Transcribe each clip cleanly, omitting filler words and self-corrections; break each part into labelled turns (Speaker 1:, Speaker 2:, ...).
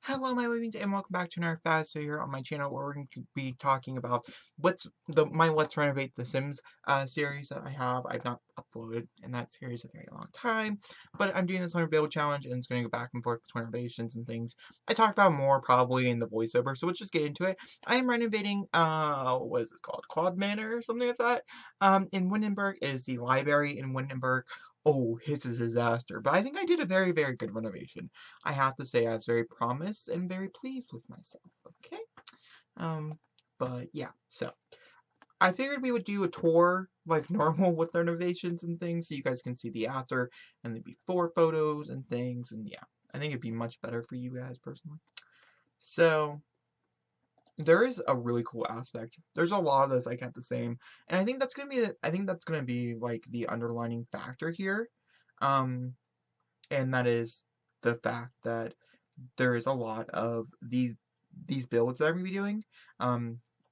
Speaker 1: Hello, my livings, and welcome back to another fast video here on my channel where we're going to be talking about my Let's Renovate The Sims series that I have. I've not uploaded in that series a very long time, but I'm doing this 100 build challenge and it's going to go back and forth between renovations and things. I talk about more probably in the voiceover, so let's just get into it. I am renovating, what is this called? Quad Manor or something like that. In Windenburg. It is the library in Windenburg. Oh, it's a disaster, but I think I did a very, very good renovation. I have to say I was very promised and very pleased with myself, okay? Um, but yeah, so I figured we would do a tour like normal with renovations and things so you guys can see the after and the before photos and things, and yeah, I think it'd be much better for you guys personally. So there is a really cool aspect. There's a lot of those I kept the same, and I think that's gonna be like the underlining factor here. Um, and that is the fact that there is a lot of these builds that I'm gonna be doing.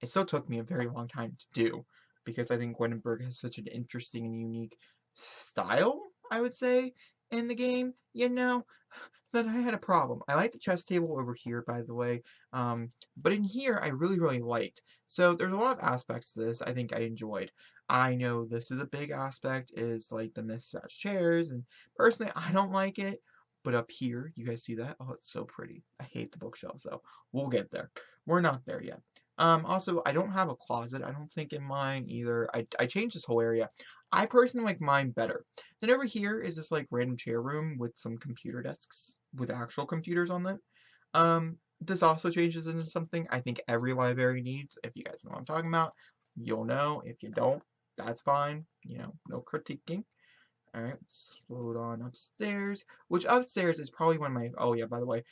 Speaker 1: It still took me a very long time to do because I think Windenburg has such an interesting and unique style, I would say, in the game, that I had a problem. I like the chess table over here, by the way, but in here I really, really liked. So there's a lot of aspects to this I think I enjoyed. I know this is a big aspect, is like the mismatched chairs, and personally I don't like it. But up here, you guys see that? Oh, it's so pretty. I hate the bookshelves, though. We'll get there. We're not there yet. Also, I don't have a closet. I don't think in mine either. I changed this whole area. I personally like mine better. Then over here is this, like, random chair room with some computer desks with actual computers on them. This also changes into something I think every library needs. If you guys know what I'm talking about, you'll know. If you don't, that's fine. No critiquing. Alright, let's load on upstairs, which upstairs is probably one of my, oh yeah, by the way,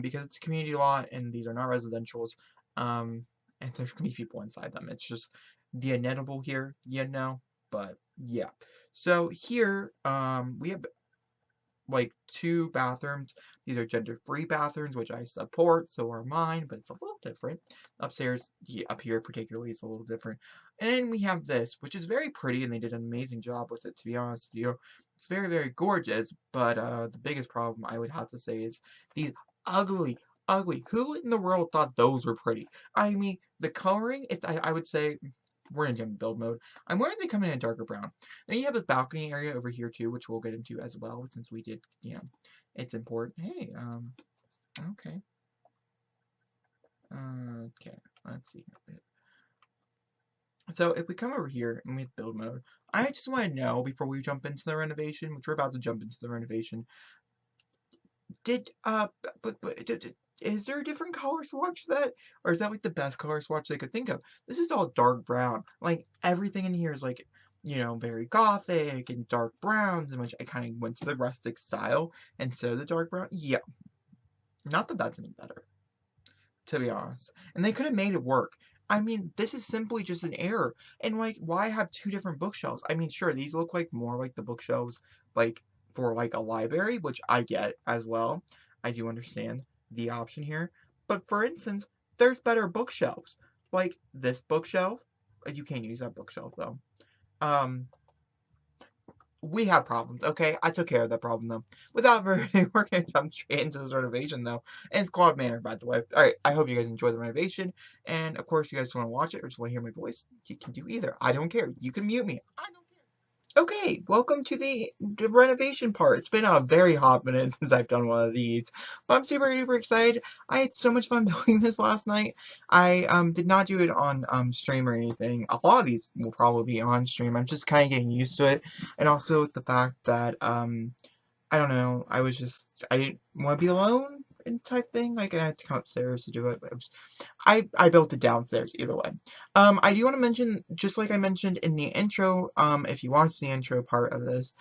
Speaker 1: because it's a community lot and these are not residentials, and there's gonna be people inside them. It's just the inevitable here, but yeah. So here, we have like 2 bathrooms. These are gender-free bathrooms, which I support, so are mine, but it's a little different. Upstairs, up here particularly, is a little different. And then we have this, which is very pretty, and they did an amazing job with it, to be honest with you. It's very, very gorgeous, but the biggest problem I would have to say is these ugly, ugly. Who in the world thought those were pretty? I mean, the coloring, I would say, we're in gym build mode. I'm wondering if they come in a darker brown. Then you have this balcony area over here too, which we'll get into as well, since we did, it's important. Hey, okay. Okay, let's see. So if we come over here and we hit build mode, I just want to know before we jump into the renovation, which we're about to jump into the renovation, is there a different color swatch for that? Or is that like the best color swatch they could think of? This is all dark brown. Like everything in here is like, very gothic and dark browns, in which I kind of went to the rustic style instead of the dark brown. Yeah. Not that that's any better, to be honest. And they could have made it work. I mean, this is simply just an error. And like, why have 2 different bookshelves? I mean, sure, these look like more like the bookshelves like for like a library, which I get as well. I do understand the option here. But for instance, there's better bookshelves. Like this bookshelf. You can't use that bookshelf though. Um, we have problems, okay? I took care of that problem, though. Without further ado, we're going to jump straight into this renovation, though. And it's Quad Manor, by the way. Alright, I hope you guys enjoy the renovation. And, of course, you guys want to watch it or just want to hear my voice, you can do either. I don't care. You can mute me. I don't care. Okay, welcome to the renovation part. It's been a very hot minute since I've done one of these, but I'm super duper excited. I had so much fun building this last night. I did not do it on stream or anything. A lot of these will probably be on stream. I'm just kind of getting used to it, and also the fact that I don't know. I didn't want to be alone and type thing. Like I had to come upstairs to do it. But I built it downstairs either way. I do want to mention, just like I mentioned in the intro, if you watched the intro part of this,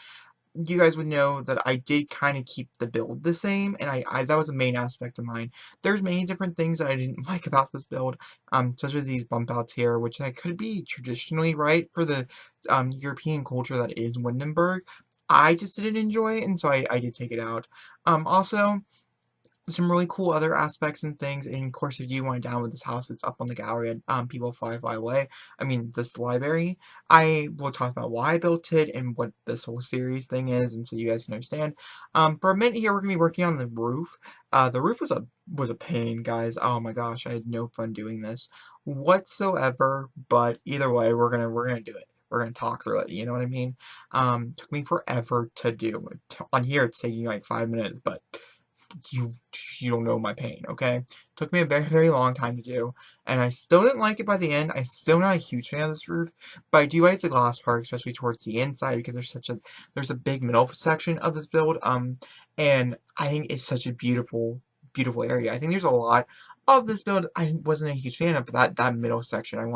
Speaker 1: you guys would know that I did kind of keep the build the same, and I that was a main aspect of mine. There's many different things that I didn't like about this build, such as these bump outs here, which I could be traditionally right for the European culture that is Windenburg. I just didn't enjoy it, and so I did take it out. Also, some really cool other aspects and things. And of course, if you want to download this house, it's up on the gallery at PeopleFlyFlyAway. I mean, this library. I will talk about why I built it and what this whole series thing is, and so you guys can understand. For a minute here, we're gonna be working on the roof. The roof was a pain, guys. Oh my gosh, I had no fun doing this whatsoever. But either way, we're gonna do it. We're gonna talk through it. You know what I mean? Took me forever to do. On here, it's taking like 5 minutes, but you you don't know my pain, okay? Took me a very, very long time to do, and I still didn't like it by the end. I'm still not a huge fan of this roof, but I do like the glass part, especially towards the inside, because there's a big middle section of this build, and I think it's such a beautiful, beautiful area. I think there's a lot of this build I wasn't a huge fan of, but that middle section I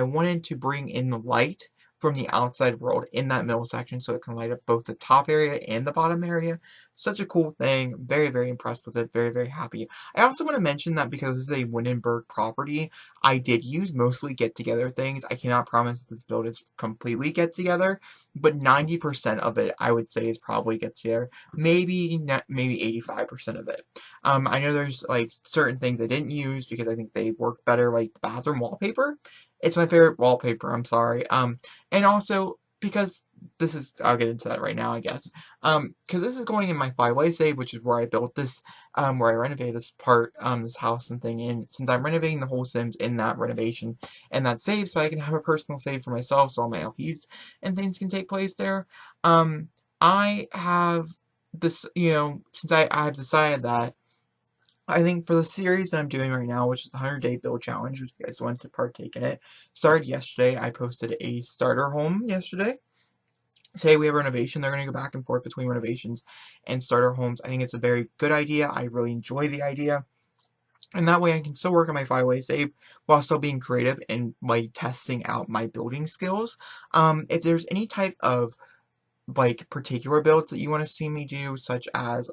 Speaker 1: wanted to bring in the light from the outside world in that middle section so it can light up both the top area and the bottom area. Such a cool thing. Very, very impressed with it. Very, very happy. I also want to mention that because this is a Windenburg property, I did use mostly get-together things. I cannot promise that this build is completely get-together, but 90% of it, I would say, is probably get-together. Maybe 85% of it. I know there's, like, certain things I didn't use because I think they work better, like the bathroom wallpaper. It's my favorite wallpaper, I'm sorry. And also, because this is, I'll get into that right now, I guess. Because this is going in my Flyway save, which is where I built this, where I renovated this part, this house and thing. And since I'm renovating the whole Sims in that renovation and that save, so I can have a personal save for myself, so all my LPs and things can take place there. I have this, since I've decided that I think for the series that I'm doing right now, which is the 100-day build challenge, which you guys want to partake in it, started yesterday. I posted a starter home yesterday. Today we have renovation. They're going to go back and forth between renovations and starter homes. I think it's a very good idea. I really enjoy the idea. And that way I can still work on my 5-way save while still being creative and like testing out my building skills. If there's any type of like particular builds that you want to see me do, such as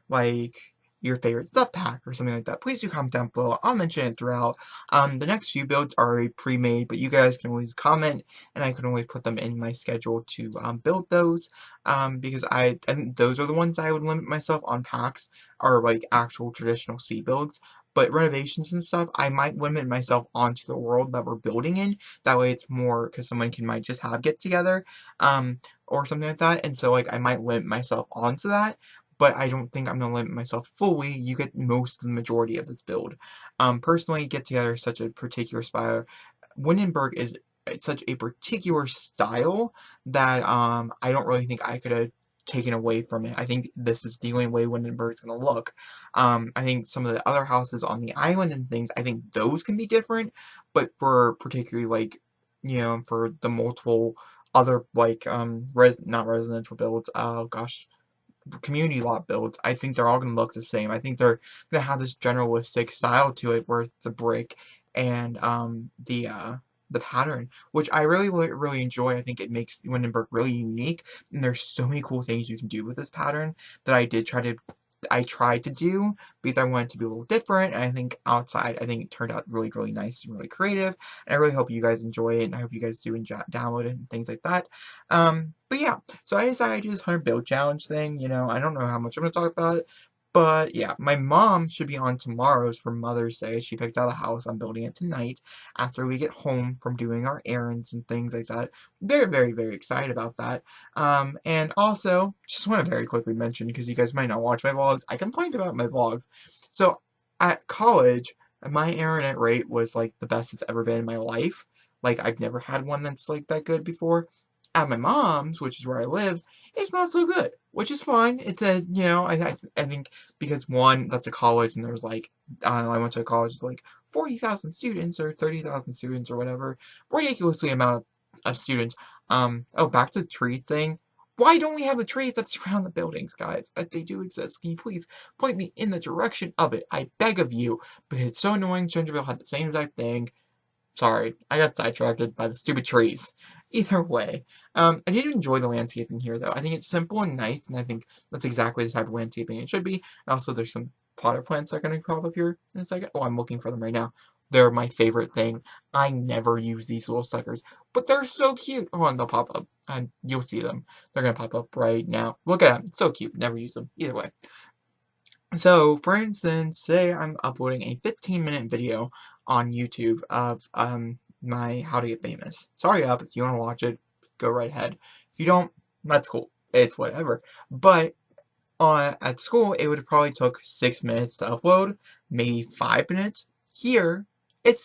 Speaker 1: like your favorite sub pack or something like that, please do comment down below. I'll mention it throughout. The next few builds are already pre-made, but you guys can always comment, and I can always put them in my schedule to build those. Because I think those are the ones I would limit myself on packs, are like actual traditional speed builds. But renovations and stuff, I might limit myself onto the world that we're building in. That way it's more, because someone might just have get together, or something like that. And so like I might limit myself onto that, but I don't think I'm going to limit myself fully. You get most of the majority of this build. Personally, Get Together is such a particular style. Windenburg is such a particular style that I don't really think I could have taken away from it. I think this is the only way Windenburg is going to look. I think some of the other houses on the island and things, I think those can be different, but for particularly like, for the multiple other like not residential builds, oh gosh, community lot builds, I think they're all going to look the same. I think they're going to have this generalistic style to it where the brick and the pattern, which I really, really enjoy. I think it makes Windenburg really unique, and there's so many cool things you can do with this pattern that I tried to do because I wanted to be a little different, and I think outside, I think it turned out really, really nice and really creative, and I really hope you guys enjoy it, and I hope you guys do download it and things like that. But yeah, so I decided to do this 100 build challenge thing. I don't know how much I'm going to talk about it, but yeah, my mom should be on tomorrow's for Mother's Day. She picked out a house. I'm building it tonight after we get home from doing our errands and things like that. Very, very, very excited about that. And also, just want to very quickly mention, because you guys might not watch my vlogs, I complained about my vlogs. So, at college, my internet rate was like the best it's ever been in my life. Like, I've never had one that's like that good before. At my mom's, which is where I live, it's not so good, which is fine. It's I think because one, that's a college, and there's like, I don't know, I went to a college with like 40,000 students or 30,000 students or whatever, ridiculously amount of students. Oh, back to the tree thing. Why don't we have the trees that surround the buildings, guys? They do exist. Can you please point me in the direction of it? I beg of you, because it's so annoying. Gingerville had the same exact thing. Sorry, I got sidetracked by the stupid trees. Either way, I did enjoy the landscaping here, though. I think it's simple and nice, and I think that's exactly the type of landscaping it should be. And also, there's some potter plants that are going to crop up here in a second. Oh, I'm looking for them right now. They're my favorite thing. I never use these little suckers, but they're so cute. Oh, and they'll pop up, and you'll see them. They're going to pop up right now. Look at them. So cute. Never use them. Either way. So, for instance, today I'm uploading a 15-minute video on YouTube of my How to Get Famous. Sorry up, if you want to watch it, go right ahead. If you don't, that's cool. It's whatever. But at school, it would have probably took 6 minutes to upload, maybe 5 minutes. Here, it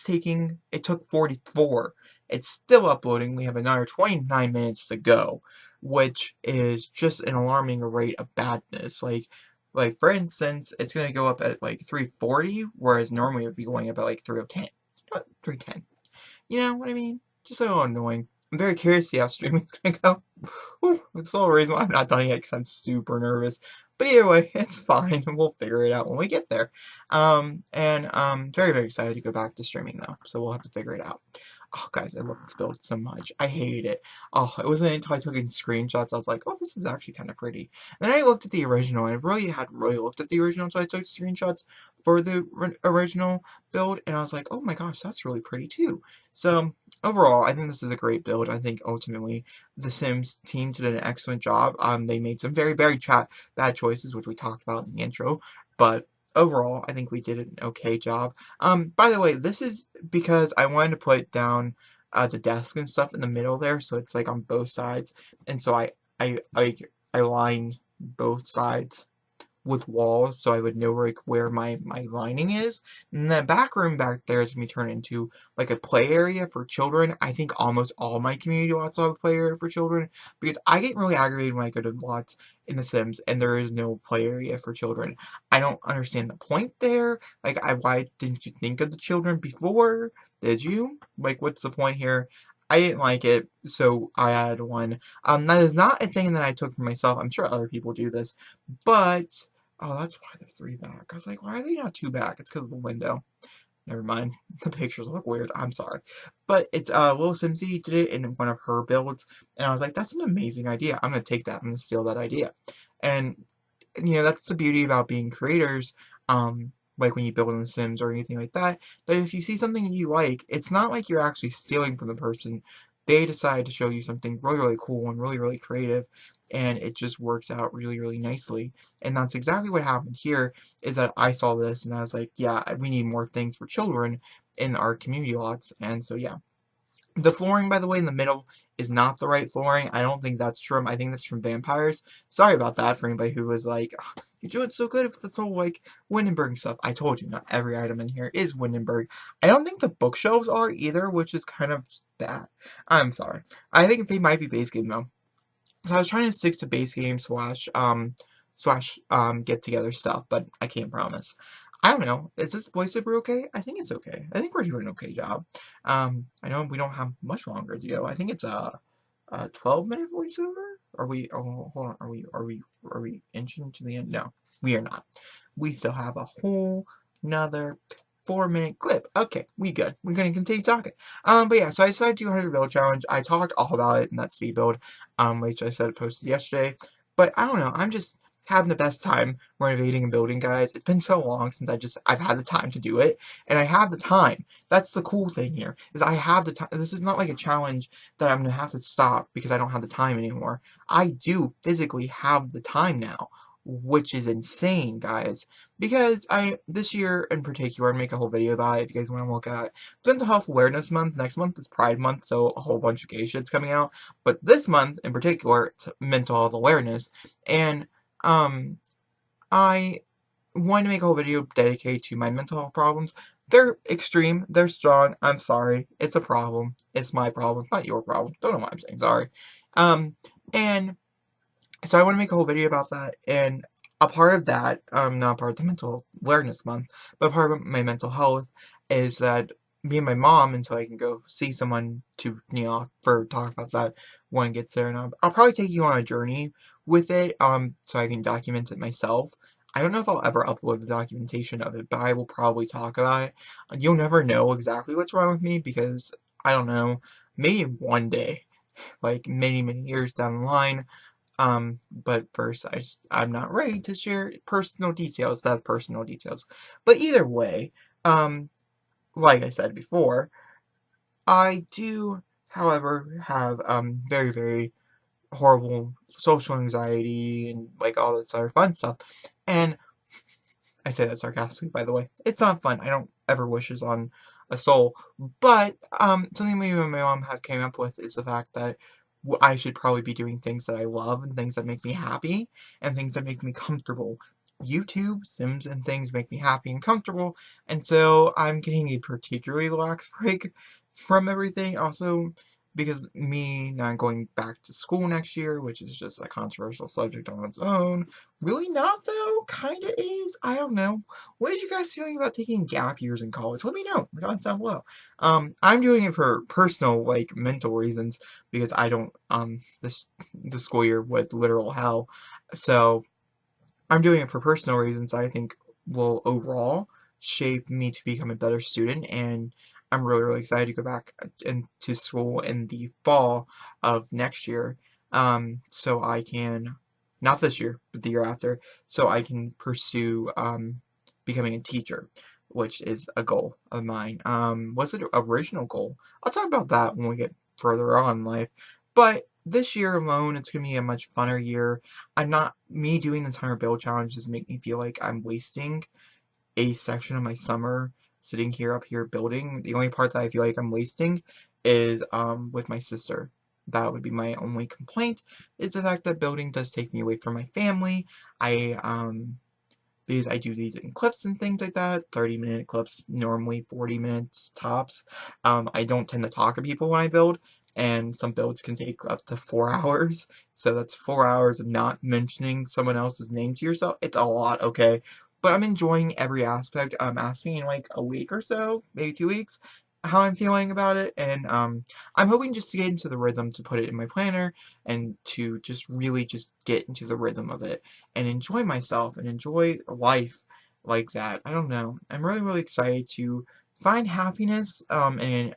Speaker 1: took 44. It's still uploading. We have another 29 minutes to go, which is just an alarming rate of badness. Like for instance, it's gonna go up at like 340, whereas normally it would be going up at like 310. 310. You know what I mean? Just a little annoying. I'm very curious to see how streaming's gonna go. Whew, that's the whole reason why I'm not done yet, because I'm super nervous. But either way, it's fine. We'll figure it out when we get there. Very, very excited to go back to streaming though, so we'll have to figure it out. Oh, guys, I love this build so much. I hate it. Oh, it wasn't until I took in screenshots I was like, oh, this is actually kind of pretty. Then I looked at the original, and I really hadn't really looked at the original until I took screenshots for the original build, and I was like, oh my gosh, that's really pretty too. So, overall, I think this is a great build. I think ultimately the Sims team did an excellent job. They made some very, very bad choices, which we talked about in the intro, but overall, I think we did an okay job. By the way, this is because I wanted to put down the desk and stuff in the middle there, so it's like on both sides, and so I lined both sides with walls so I would know like where my lining is. And the back room back there is going to be turned into like a play area for children. I think almost all my community lots will have a play area for children because I get really aggravated when I go to lots in The Sims and there is no play area for children. I don't understand the point there. Like, why didn't you think of the children before? Did you? Like, what's the point here? I didn't like it, so I added one. That is not a thing that I took for myself. I'm sure other people do this, but oh, that's why they're 3 back. I was like, why are they not 2 back? It's because of the window. Never mind. The pictures look weird. I'm sorry. But it's, Lil Simsy did it in one of her builds, and I was like, that's an amazing idea. I'm gonna take that. I'm gonna steal that idea. And, you know, that's the beauty about being creators, like when you build in The Sims or anything like that, that if you see something you like, it's not like you're actually stealing from the person. They decide to show you something really, really cool and really, really creative, and it just works out really, really nicely. And that's exactly what happened here, is that I saw this and I was like, yeah, we need more things for children in our community lots, and so yeah. The flooring, by the way, in the middle is not the right flooring. I don't think that's from, I think that's from Vampires. Sorry about that for anybody who was like, "Oh, you're doing so good if that's all like Windenburg stuff." I told you, not every item in here is Windenburg. I don't think the bookshelves are either, which is kind of bad. I'm sorry. I think they might be base game though. So I was trying to stick to base game slash get together stuff, but I can't promise. I don't know. Is this voiceover okay? I think it's okay. I think we're doing an okay job. I know we don't have much longer to go. I think it's a 12-minute voiceover. Are we? Oh, hold on. Are we inching to the end? No, we are not. We still have a whole another 4-minute clip. Okay, we good. We're gonna continue talking. But yeah, so I decided to do 100 build challenge. I talked all about it in that speed build, which I said posted yesterday. But I don't know. I'm just having the best time renovating and building, guys. It's been so long since I've had the time to do it, and I have the time. That's the cool thing here, is I have the time. This is not like a challenge that I'm gonna have to stop because I don't have the time anymore. I do physically have the time now, which is insane, guys. Because this year in particular, I make a whole video about it if you guys want to look at it. It's Mental Health Awareness Month. Next month is Pride Month, so a whole bunch of gay shit's coming out. But this month in particular, it's mental health awareness. And um, I wanted to make a whole video dedicated to my mental health problems. They're extreme. They're strong. I'm sorry. It's a problem. It's my problem, not your problem. Don't know why I'm saying sorry. And so I want to make a whole video about that, and a part of that, not part of the mental awareness month, but part of my mental health is that me and my mom, until I can go see someone to, you know, for talk about that when it gets there, and I'll probably take you on a journey with it, so I can document it myself. I don't know if I'll ever upload the documentation of it, but I will probably talk about it. You'll never know exactly what's wrong with me because, I don't know, maybe one day, like many, many years down the line, but first, I'm not ready to share personal details. That's personal details. But either way, like I said before, I do, however, have, very, very horrible social anxiety and, like, all this other fun stuff. And I say that sarcastically, by the way. It's not fun. I don't ever wish this on a soul. But something me and my mom have came up with is the fact that I should probably be doing things that I love and things that make me happy and things that make me comfortable. YouTube, Sims, and things make me happy and comfortable, and so I'm getting a particularly relaxed break from everything. Also, because me not going back to school next year, which is just a controversial subject on its own. Really not, though? Kinda is? I don't know. What are you guys feeling about taking gap years in college? Let me know in the comments down below. I'm doing it for personal, like, mental reasons, because I don't, the school year was literal hell. So, I'm doing it for personal reasons I think will overall shape me to become a better student, and I'm really, really excited to go back into school in the fall of next year, so I can, not this year, but the year after, so I can pursue becoming a teacher, which is a goal of mine. What's the original goal? I'll talk about that when we get further on in life, but this year alone, it's going to be a much funner year. Me doing the timer build challenge doesn't make me feel like I'm wasting a section of my summer sitting up here building. The only part that I feel like I'm wasting is with my sister. That would be my only complaint. It's the fact that building does take me away from my family. I because I do these in clips and things like that, 30-minute clips, normally 40 minutes tops. I don't tend to talk to people when I build, and some builds can take up to 4 hours, so that's 4 hours of not mentioning someone else's name to yourself. It's a lot, okay? But I'm enjoying every aspect. Ask me in like a week or so, maybe 2 weeks, how I'm feeling about it, and I'm hoping just to get into the rhythm to put it in my planner and to just really just get into the rhythm of it and enjoy myself and enjoy life like that. I don't know. I'm really, really excited to find happiness in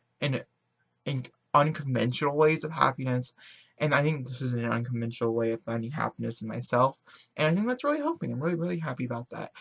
Speaker 1: unconventional ways of happiness. And I think this is an unconventional way of finding happiness in myself. And I think that's really helping. I'm really, really happy about that.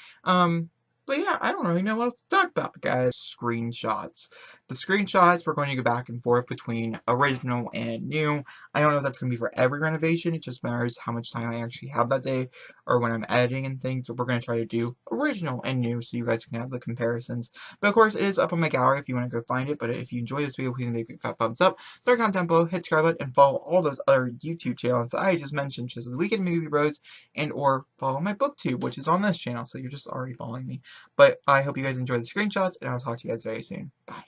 Speaker 1: But yeah, I don't really know what else to talk about, guys. Screenshots. The screenshots, we're going to go back and forth between original and new. I don't know if that's going to be for every renovation. It just matters how much time I actually have that day or when I'm editing and things. So we're going to try to do original and new so you guys can have the comparisons. But of course, it is up on my gallery if you want to go find it. But if you enjoyed this video, please leave a big fat thumbs up. Throw a comment down below, hit subscribe button, and follow all those other YouTube channels that I just mentioned, such as the Weekend Movie Bros, and or follow my booktube, which is on this channel. So you're just already following me. But I hope you guys enjoy the screenshots, and I'll talk to you guys very soon. Bye.